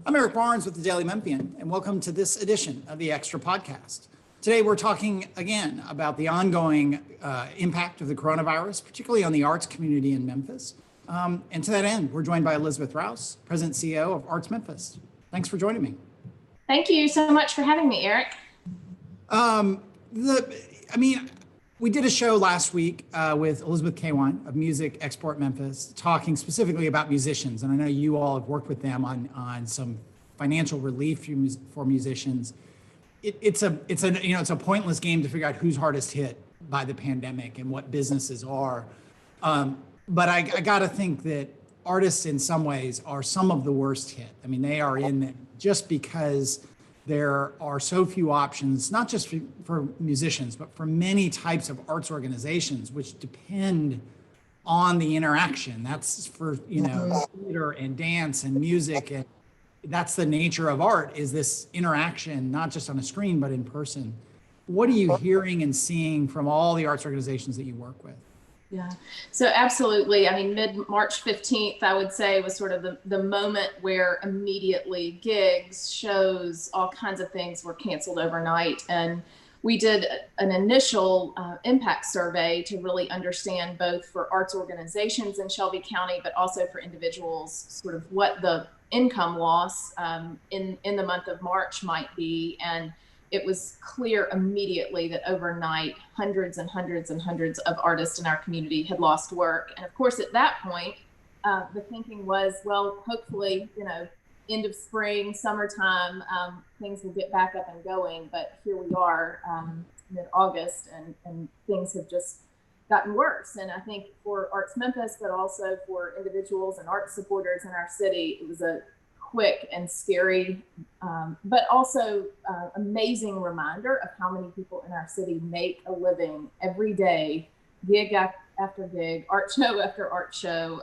I'm Eric Barnes with the Daily Memphian, and welcome to this edition of the Extra Podcast. Today, we're talking again about the ongoing impact of the coronavirus, particularly on the arts community in Memphis. And to that end, we're joined by Elizabeth Rouse, President and CEO of ArtsMemphis. Thanks for joining me. Thank you so much for having me, Eric. We did a show last week with Elizabeth Kawine of Music Export Memphis, talking specifically about musicians. And I know you all have worked with them on some financial relief for musicians. It's a pointless game to figure out who's hardest hit by the pandemic and what businesses are. But I got to think that artists in some ways are some of the worst hit. I mean, they are in just because there are so few options, not just for musicians, but for many types of arts organizations, which depend on the interaction. That's for, theater and dance and music. And that's the nature of art, is this interaction, not just on a screen, but in person. What are you hearing and seeing from all the arts organizations that you work with? Yeah, so absolutely. I mean, mid-March 15th, I would say, was sort of the moment where immediately gigs, shows, all kinds of things were canceled overnight. And we did an initial impact survey to really understand, both for arts organizations in Shelby County, but also for individuals, sort of what the income loss in the month of March might be. And it was clear immediately that overnight, hundreds and hundreds and hundreds of artists in our community had lost work. And of course, at that point, the thinking was, well, hopefully, end of spring, summertime, things will get back up and going. But here we are, mid-August, and things have just gotten worse. And I think for ArtsMemphis, but also for individuals and art supporters in our city, it was a quick and scary, but also amazing reminder of how many people in our city make a living every day, gig after gig, art show after art show.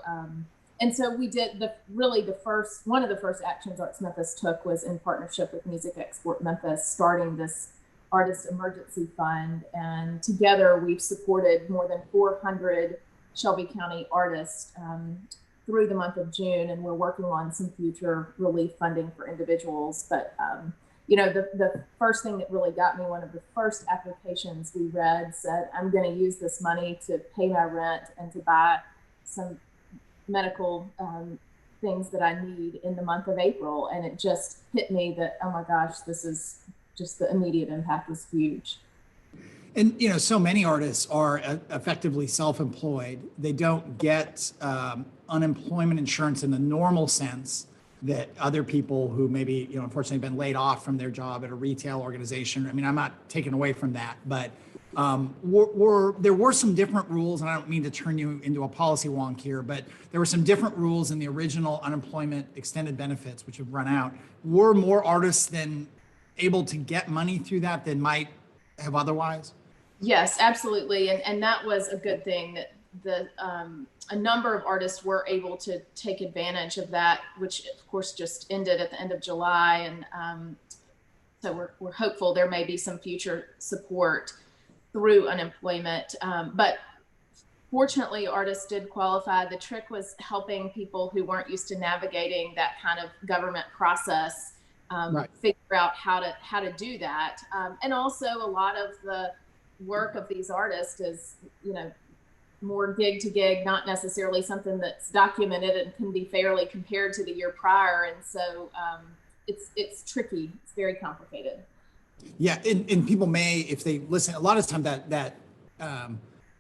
And so we did one of the first actions ArtsMemphis took was in partnership with Music Export Memphis, starting this artist emergency fund. And together we've supported more than 400 Shelby County artists through the month of June, and we're working on some future relief funding for individuals. But the first thing that really got me, one of the first applications we read said, I'm going to use this money to pay my rent and to buy some medical things that I need in the month of April. And it just hit me that, oh my gosh, this is just, the immediate impact was huge. And, so many artists are effectively self-employed. They don't get unemployment insurance in the normal sense that other people who maybe, unfortunately been laid off from their job at a retail organization. I mean, I'm not taking away from that, but there were some different rules, and I don't mean to turn you into a policy wonk here, but there were some different rules in the original unemployment extended benefits, which have run out. Were more artists than able to get money through that than might have otherwise? Yes, absolutely. And that was a good thing, that a number of artists were able to take advantage of that, which of course just ended at the end of July. And so we're hopeful there may be some future support through unemployment. But fortunately, artists did qualify. The trick was helping people who weren't used to navigating that kind of government process, figure out how to do that. And also a lot of the work of these artists is, more gig to gig, not necessarily something that's documented and can be fairly compared to the year prior. And so it's tricky. It's very complicated. Yeah, and people may, if they listen, a lot of time that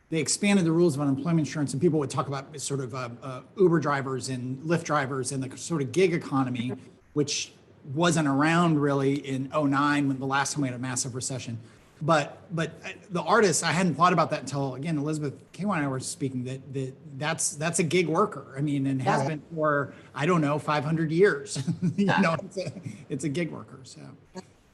they expanded the rules of unemployment insurance, and people would talk about sort of Uber drivers and Lyft drivers and the sort of gig economy, which wasn't around really in 2009 when the last time we had a massive recession. But the artists, I hadn't thought about that until, again, Elizabeth Kawine and I were speaking, that's a gig worker. I mean, and has been for, 500 years. It's a gig worker. So.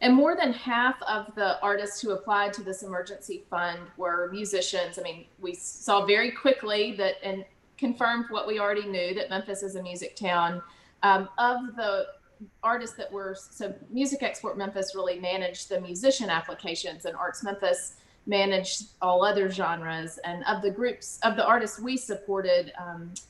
And more than half of the artists who applied to this emergency fund were musicians. I mean, we saw very quickly that, and confirmed what we already knew, that Memphis is a music town. Of the artists that were, so Music Export Memphis really managed the musician applications, and ArtsMemphis managed all other genres. And of the artists we supported,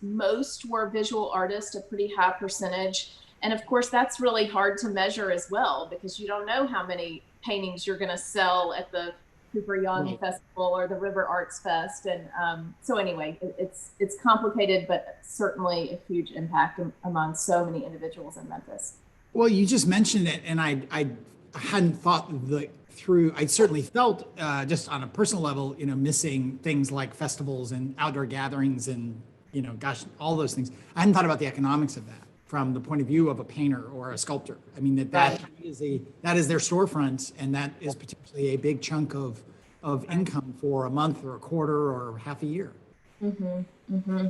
most were visual artists, a pretty high percentage. And of course, that's really hard to measure as well, because you don't know how many paintings you're going to sell at the Cooper Young Festival or the River Arts Fest. And so anyway, it's complicated, but certainly a huge impact among so many individuals in Memphis. Well, you just mentioned it, and I hadn't thought through. I certainly felt just on a personal level, missing things like festivals and outdoor gatherings and, gosh, all those things. I hadn't thought about the economics of that from the point of view of a painter or a sculptor. I mean, that is their storefront, and that is potentially a big chunk of income for a month or a quarter or half a year. Mm-hmm, mm-hmm.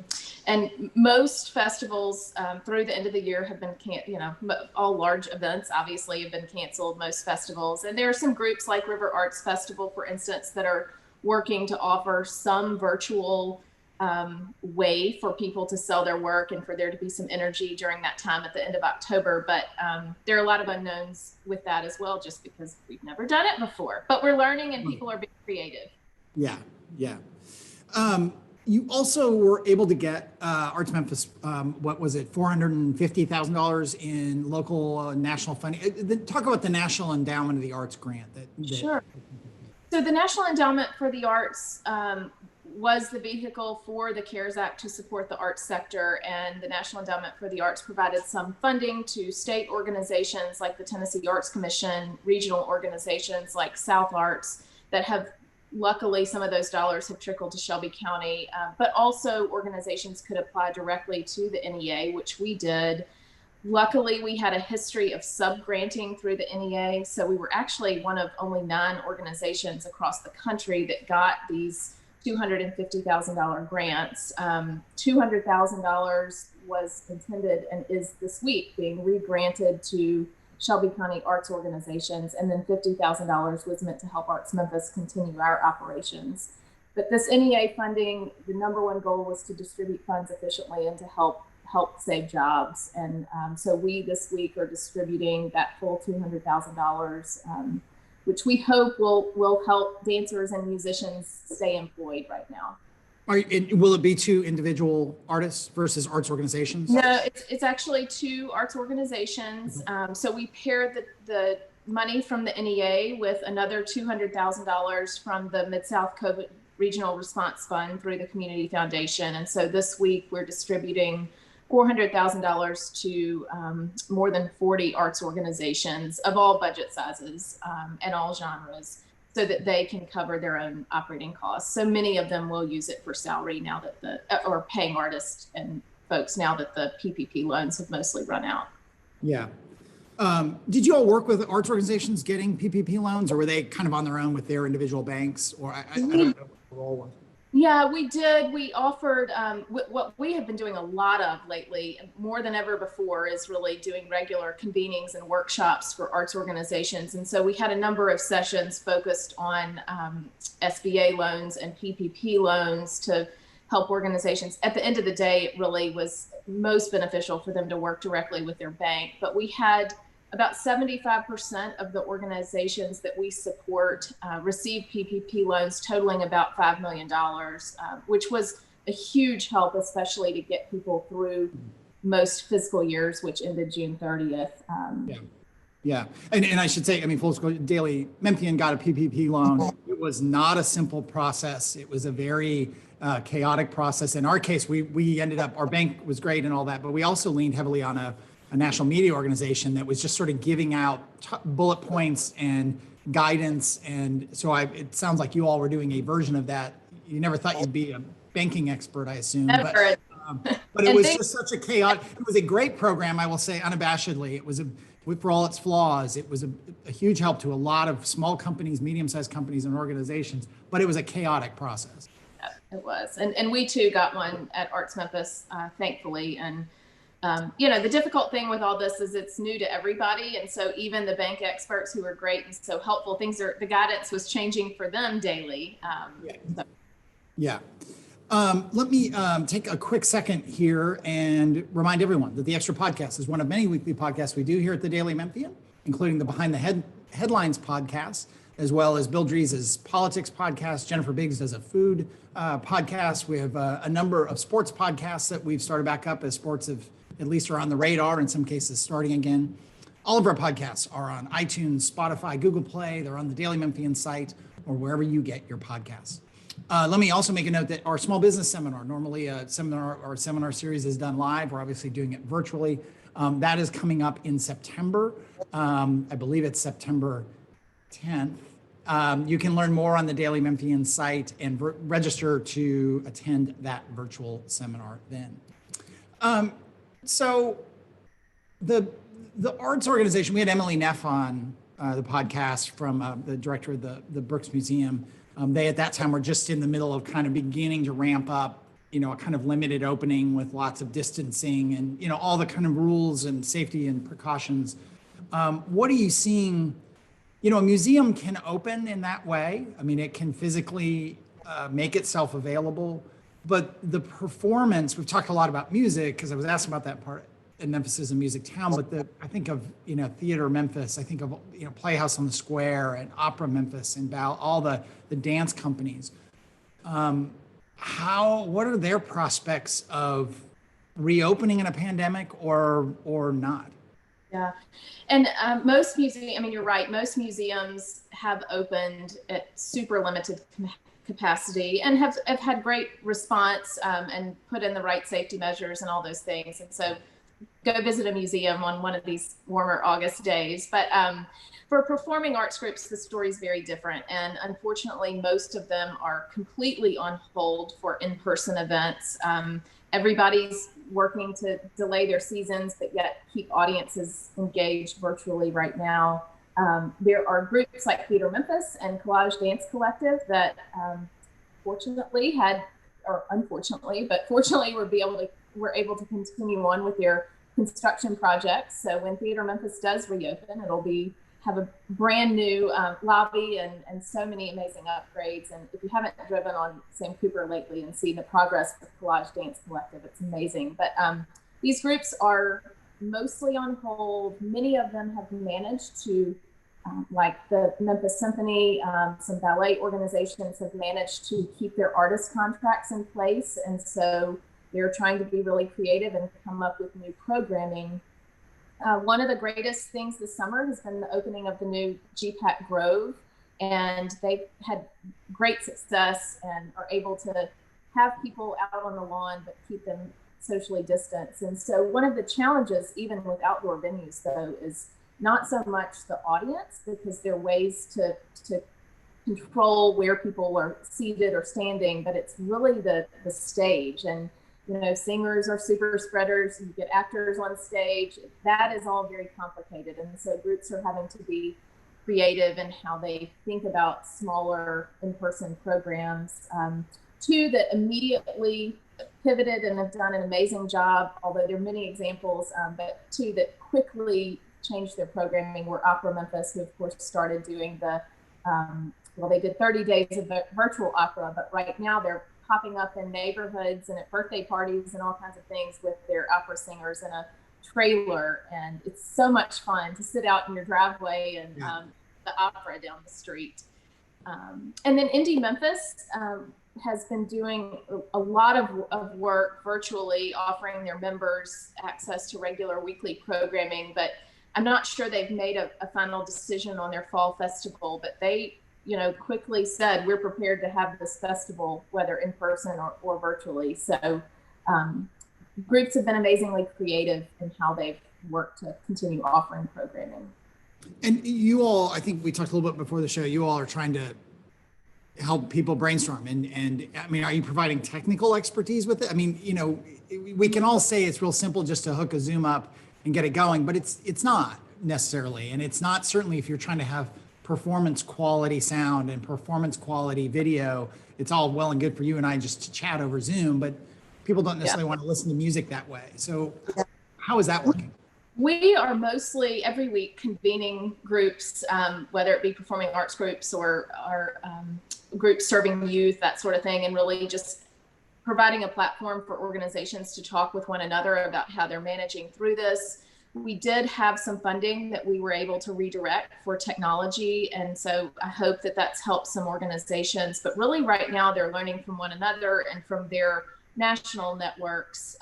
And most festivals through the end of the year have been, all large events obviously have been canceled, most festivals. And there are some groups like River Arts Festival, for instance, that are working to offer some virtual way for people to sell their work and for there to be some energy during that time at the end of October. But there are a lot of unknowns with that as well, just because we've never done it before. But we're learning, and people are being creative. Yeah, yeah. You also were able to get ArtsMemphis, what was it, $450,000 in local national funding. Talk about the National Endowment of the Arts grant. Sure. So the National Endowment for the Arts was the vehicle for the CARES Act to support the arts sector, and the National Endowment for the Arts provided some funding to state organizations like the Tennessee Arts Commission, regional organizations like South Arts that have, luckily, some of those dollars have trickled to Shelby County, but also organizations could apply directly to the NEA, which we did. Luckily, we had a history of sub-granting through the NEA, so we were actually one of only 9 organizations across the country that got these $250,000 grants. $200,000 was intended and is this week being re-granted to Shelby County arts organizations, and then $50,000 was meant to help ArtsMemphis continue our operations. But this NEA funding, the number one goal was to distribute funds efficiently and to help save jobs. And so we this week are distributing that full $200,000, which we hope will help dancers and musicians stay employed right now. Will it be 2 individual artists versus arts organizations? No, it's actually 2 arts organizations. So we paired the money from the NEA with another $200,000 from the Mid-South COVID Regional Response Fund through the Community Foundation. And so this week we're distributing $400,000 to more than 40 arts organizations of all budget sizes and all genres, so that they can cover their own operating costs. So many of them will use it for salary now that or paying artists and folks now that the PPP loans have mostly run out. Yeah. Did you all work with arts organizations getting PPP loans, or were they kind of on their own with their individual banks? Or I don't know what the role was. Yeah, we did. We offered what we have been doing a lot of lately, more than ever before, is really doing regular convenings and workshops for arts organizations. And so we had a number of sessions focused on SBA loans and PPP loans to help organizations. At the end of the day, it really was most beneficial for them to work directly with their bank. But we had about 75% of the organizations that we support receive PPP loans totaling about $5 million, which was a huge help, especially to get people through most fiscal years, which ended June 30th. Yeah. And I should say, I mean, full disclosure, Daily Memphian got a PPP loan. It was not a simple process. It was a very chaotic process. In our case, we ended up, our bank was great and all that, but we also leaned heavily on a national media organization that was just sort of giving out bullet points and guidance. And so it sounds like you all were doing a version of that. You never thought you'd be a banking expert, I assume. Never. But it was just such a chaotic, it was a great program, I will say unabashedly. It was for all its flaws, it was a huge help to a lot of small companies, medium-sized companies and organizations, but it was a chaotic process. It was. And we too got one at ArtsMemphis, thankfully. And the difficult thing with all this is it's new to everybody. And so even the bank experts who were great and so helpful, the guidance was changing for them daily. Let me take a quick second here and remind everyone that the Extra Podcast is one of many weekly podcasts we do here at the Daily Memphian, including the Behind the Headlines podcast, as well as Bill Drees' politics podcast. Jennifer Biggs does a food podcast. We have a number of sports podcasts that we've started back up as sports have at least are on the radar, in some cases starting again. All of our podcasts are on iTunes, Spotify, Google Play. They're on the Daily Memphian site or wherever you get your podcasts. Let me also make a note that our small business seminar, normally a seminar series is done live. We're obviously doing it virtually. That is coming up in September. I believe it's September 10th. You can learn more on the Daily Memphian site and register to attend that virtual seminar then. So the arts organization, we had Emily Neff on the podcast from the director of the Brooks Museum. They at that time were just in the middle of kind of beginning to ramp up, a kind of limited opening with lots of distancing and, all the kind of rules and safety and precautions. What are you seeing? A museum can open in that way. I mean, it can physically make itself available, but the performance, we've talked a lot about music because I was asked about that part. And Memphis is a music town, but I think of, Theater Memphis, I think of, Playhouse on the Square and Opera Memphis and all the dance companies. What are their prospects of reopening in a pandemic or not? Yeah. And most museums, you're right, most museums have opened at super limited capacity and have had great response and put in the right safety measures and all those things. And so go visit a museum on one of these warmer August days. But for performing arts groups, the story is very different. And unfortunately, most of them are completely on hold for in-person events. Everybody's working to delay their seasons, but yet keep audiences engaged virtually right now. There are groups like Theater Memphis and Collage Dance Collective that fortunately were able to continue on with their construction projects. So when Theater Memphis does reopen, it'll have a brand new lobby and so many amazing upgrades. And if you haven't driven on Sam Cooper lately and seen the progress of Collage Dance Collective, it's amazing. But these groups are mostly on hold. Many of them have managed to, like the Memphis Symphony, some ballet organizations have managed to keep their artist contracts in place. And so they're trying to be really creative and come up with new programming. One of the greatest things this summer has been the opening of the new GPAC Grove, and they've had great success and are able to have people out on the lawn, but keep them socially distanced. And so one of the challenges, even with outdoor venues though, is not so much the audience, because there are ways to control where people are seated or standing, but it's really the stage. And singers are super spreaders, you get actors on stage. That is all very complicated. And so groups are having to be creative in how they think about smaller in-person programs. Two that immediately pivoted and have done an amazing job, although there are many examples, but two that quickly changed their programming were Opera Memphis, who of course started doing they did 30 days of virtual opera, but right now they're popping up in neighborhoods and at birthday parties and all kinds of things with their opera singers in a trailer. And it's so much fun to sit out in your driveway and the opera down the street. And then Indie Memphis has been doing a lot of work virtually, offering their members access to regular weekly programming, but I'm not sure they've made a final decision on their fall festival, but they quickly said, we're prepared to have this festival, whether in person or virtually. So groups have been amazingly creative in how they've worked to continue offering programming. And you all, I think we talked a little bit before the show, you all are trying to help people brainstorm. And are you providing technical expertise with it? We can all say it's real simple just to hook a Zoom up and get it going, but it's not necessarily. And it's not, certainly if you're trying to have performance quality sound and performance quality video, it's all well and good for you and I just to chat over Zoom, but people don't necessarily want to listen to music that way. So how is that working? We are mostly every week convening groups, whether it be performing arts groups or groups serving youth, that sort of thing, and really just providing a platform for organizations to talk with one another about how they're managing through this. We did have some funding that we were able to redirect for technology. And so I hope that that's helped some organizations, but really right now they're learning from one another and from their national networks,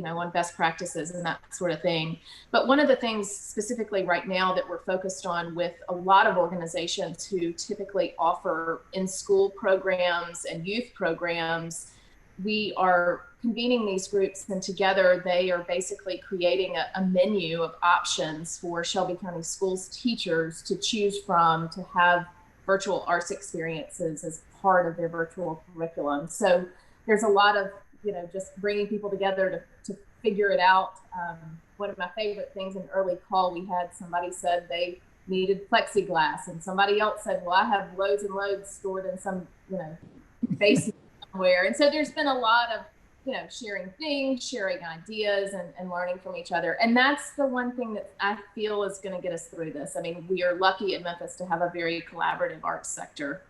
on best practices and that sort of thing. But one of the things specifically right now that we're focused on with a lot of organizations who typically offer in-school programs and youth programs, we are convening these groups, and together they are basically creating a menu of options for Shelby County Schools teachers to choose from to have virtual arts experiences as part of their virtual curriculum. So there's a lot of, just bringing people together to figure it out. One of my favorite things in early call, we had somebody said they needed plexiglass, and somebody else said, well, I have loads and loads stored in some, basement somewhere. And so there's been a lot of, sharing things, sharing ideas, and learning from each other. And that's the one thing that I feel is going to get us through this. I mean, we are lucky in Memphis to have a very collaborative arts sector.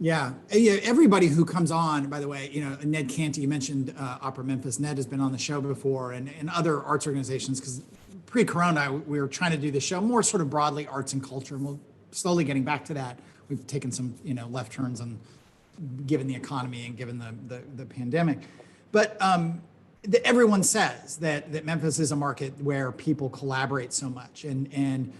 Yeah. Everybody who comes on, by the way, Ned Canty, you mentioned ArtsMemphis. Ned has been on the show before, and other arts organizations, because pre-corona, we were trying to do the show more sort of broadly arts and culture, and we're slowly getting back to that. We've taken some, left turns on given the economy and given the pandemic. But everyone says that Memphis is a market where people collaborate so much, and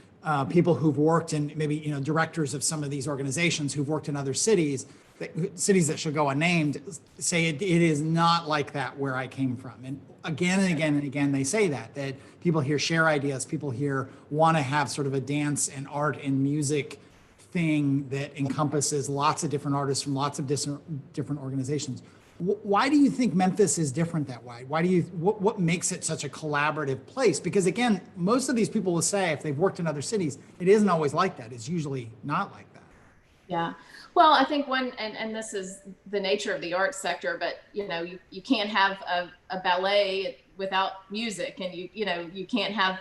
people who've worked in maybe directors of some of these organizations who've worked in other cities that should go unnamed say it is not like that where I came from. And again and again and again they say that people here share ideas, people here want to have sort of a dance and art and music thing that encompasses lots of different artists from lots of different organizations. Why do you think Memphis is different that way? What makes it such a collaborative place? Because again, most of these people will say if they've worked in other cities, it isn't always like that. It's usually not like that. Yeah. Well, I think and this is the nature of the arts sector, but you can't have a ballet without music, and you can't have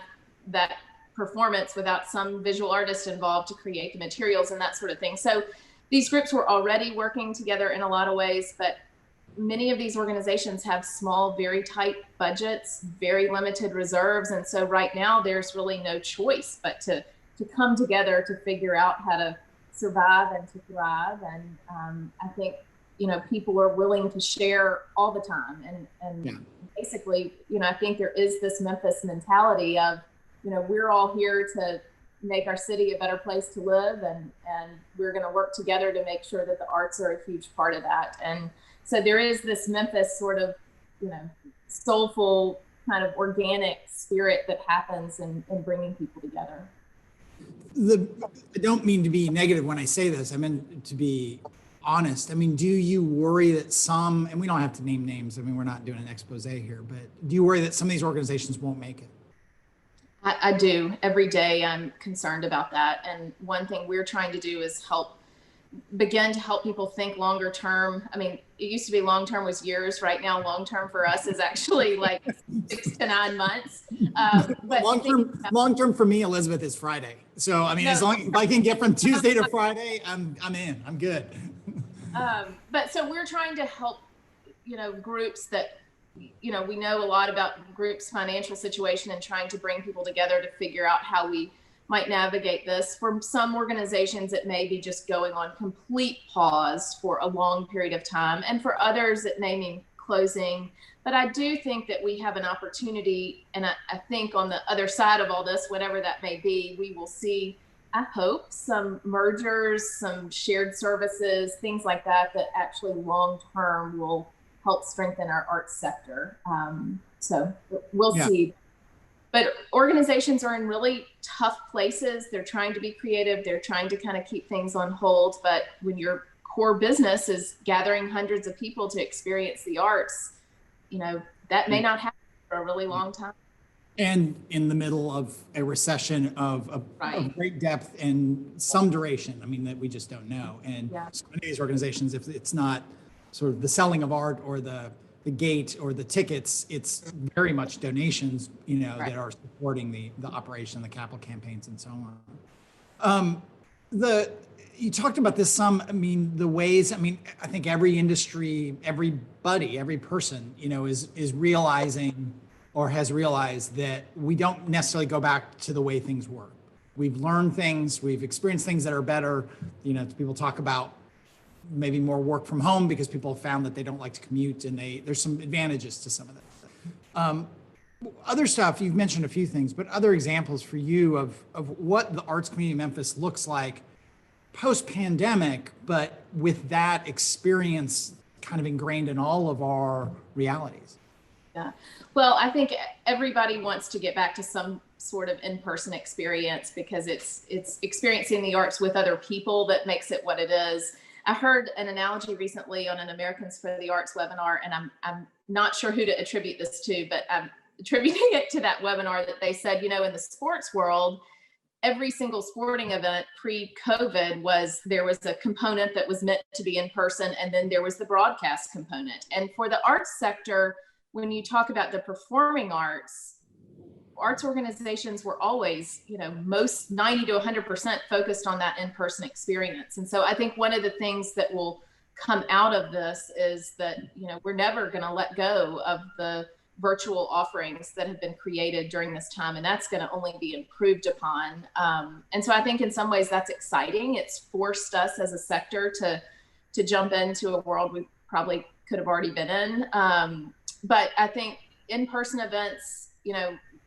that performance without some visual artist involved to create the materials and that sort of thing. So these groups were already working together in a lot of ways, but many of these organizations have small, very tight budgets, very limited reserves. And so right now there's really no choice but to come together to figure out how to survive and to thrive. And I think, people are willing to share all the time. And yeah. Basically, I think there is this Memphis mentality of, we're all here to make our city a better place to live. And we're going to work together to make sure that the arts are a huge part of that. And so there is this Memphis sort of, soulful kind of organic spirit that happens in bringing people together. I don't mean to be negative when I say this. I meant to be honest. I mean, do you worry that some, and we don't have to name names, I mean, we're not doing an expose here, but do you worry that some of these organizations won't make it? I do. Every day I'm concerned about that. And one thing we're trying to do is begin to help people think longer term. I mean, it used to be long term was years. Right now, long term for us is actually like 6 to 9 months. But long term for me, Elizabeth, is Friday. So I mean, as long as I can get from Tuesday to Friday, I'm in. I'm good. But so we're trying to help, groups that, we know a lot about groups' financial situation and trying to bring people together to figure out how we might navigate this. For some organizations, it may be just going on complete pause for a long period of time. And for others, it may mean closing. But I do think that we have an opportunity. And I think on the other side of all this, whatever that may be, we will see, I hope, some mergers, some shared services, things like that actually long-term will help strengthen our arts sector. So we'll see. But organizations are in really tough places. They're trying to be creative. They're trying to kind of keep things on hold. But when your core business is gathering hundreds of people to experience the arts, that may not happen for a really long time. And in the middle of a recession of great depth and some duration, I mean, that we just don't know. And so many of these organizations, if it's not sort of the selling of art or the gate or the tickets, it's very much donations, that are supporting the operation, the capital campaigns, and so on. You talked about this some. I mean, the ways. I mean, I think every industry, everybody, every person, is realizing or has realized that we don't necessarily go back to the way things were. We've learned things. We've experienced things that are better. People talk about maybe more work from home because people have found that they don't like to commute, and there's some advantages to some of that. Other stuff, you've mentioned a few things, but other examples for you of what the arts community of Memphis looks like post-pandemic, but with that experience kind of ingrained in all of our realities. Yeah. Well, I think everybody wants to get back to some sort of in-person experience because it's experiencing the arts with other people that makes it what it is. I heard an analogy recently on an Americans for the Arts webinar, and I'm not sure who to attribute this to, but I'm attributing it to that webinar that they said, in the sports world, every single sporting event pre-COVID there was a component that was meant to be in person, and then there was the broadcast component. And for the arts sector, when you talk about the performing arts organizations were always, most 90 to 100% focused on that in-person experience. And so I think one of the things that will come out of this is that, we're never going to let go of the virtual offerings that have been created during this time, and that's going to only be improved upon. And so I think in some ways that's exciting. It's forced us as a sector to jump into a world we probably could have already been in. But I think in-person events,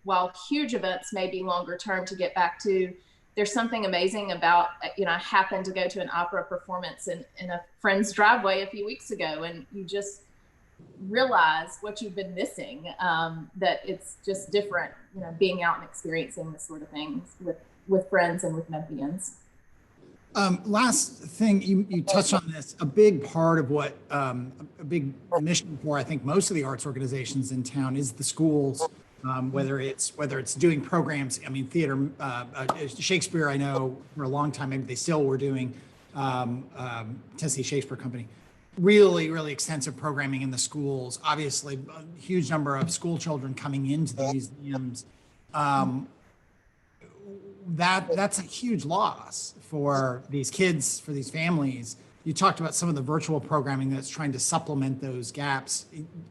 while huge events may be longer term to get back to, there's something amazing about, I happened to go to an opera performance in a friend's driveway a few weeks ago, and you just realize what you've been missing, that it's just different, being out and experiencing this sort of things with friends and with Memphians. Last thing, you touched on this, a big part of what, a big mission for, I think, most of the arts organizations in town is the schools, whether it's doing programs, theater, Shakespeare, I know for a long time, maybe they still were doing, Tennessee Shakespeare Company, really, really extensive programming in the schools, obviously a huge number of school children coming into the museums. That's a huge loss for these kids, for these families. You talked about some of the virtual programming that's trying to supplement those gaps.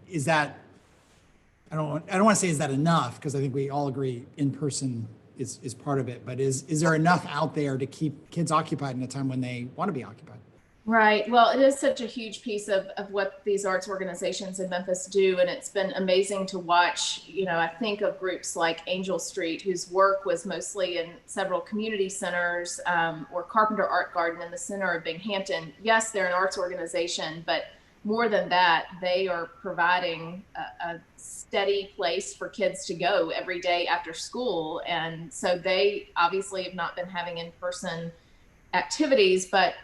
Is that, I don't want to say is that enough, because I think we all agree in person is part of it, but is there enough out there to keep kids occupied in a time when they want to be occupied? Right. Well, it is such a huge piece of what these arts organizations in Memphis do. And it's been amazing to watch, I think of groups like Angel Street, whose work was mostly in several community centers, or Carpenter Art Garden in the center of Binghamton. Yes, they're an arts organization, but more than that, they are providing a steady place for kids to go every day after school. And so they obviously have not been having in-person activities, but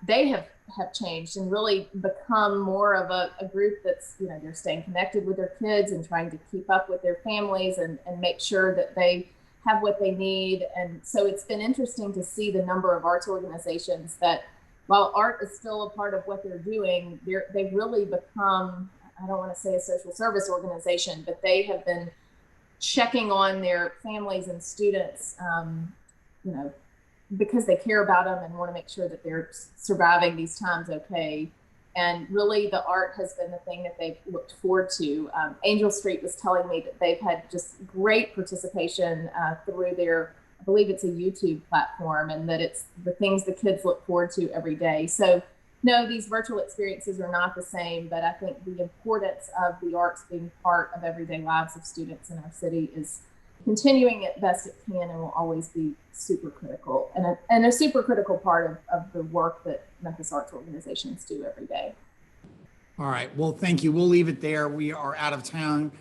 they have changed and really become more of a group that's, they're staying connected with their kids and trying to keep up with their families and make sure that they have what they need. And so it's been interesting to see the number of arts organizations that, while art is still a part of what they're doing, they've really become, I don't want to say a social service organization, but they have been checking on their families and students, because they care about them and want to make sure that they're surviving these times okay. And really the art has been the thing that they've looked forward to. Angel Street was telling me that they've had just great participation through their, I believe it's a YouTube platform, and that it's the things the kids look forward to every day. So no, these virtual experiences are not the same, but I think the importance of the arts being part of everyday lives of students in our city is continuing it best it can and will always be super critical, and a super critical part of the work that Memphis arts organizations do every day. All right. Well, thank you. We'll leave it there. We are out of time.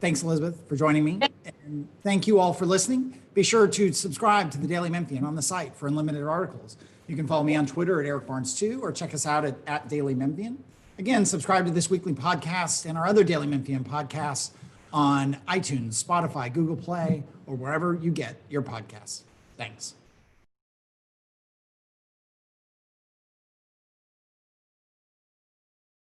Thanks, Elizabeth, for joining me. And thank you all for listening. Be sure to subscribe to the Daily Memphian on the site for unlimited articles. You can follow me on Twitter at Eric Barnes2, or check us out at Daily Memphian. Again, subscribe to this weekly podcast and our other Daily Memphian podcasts on iTunes, Spotify, Google Play, or wherever you get your podcasts. Thanks.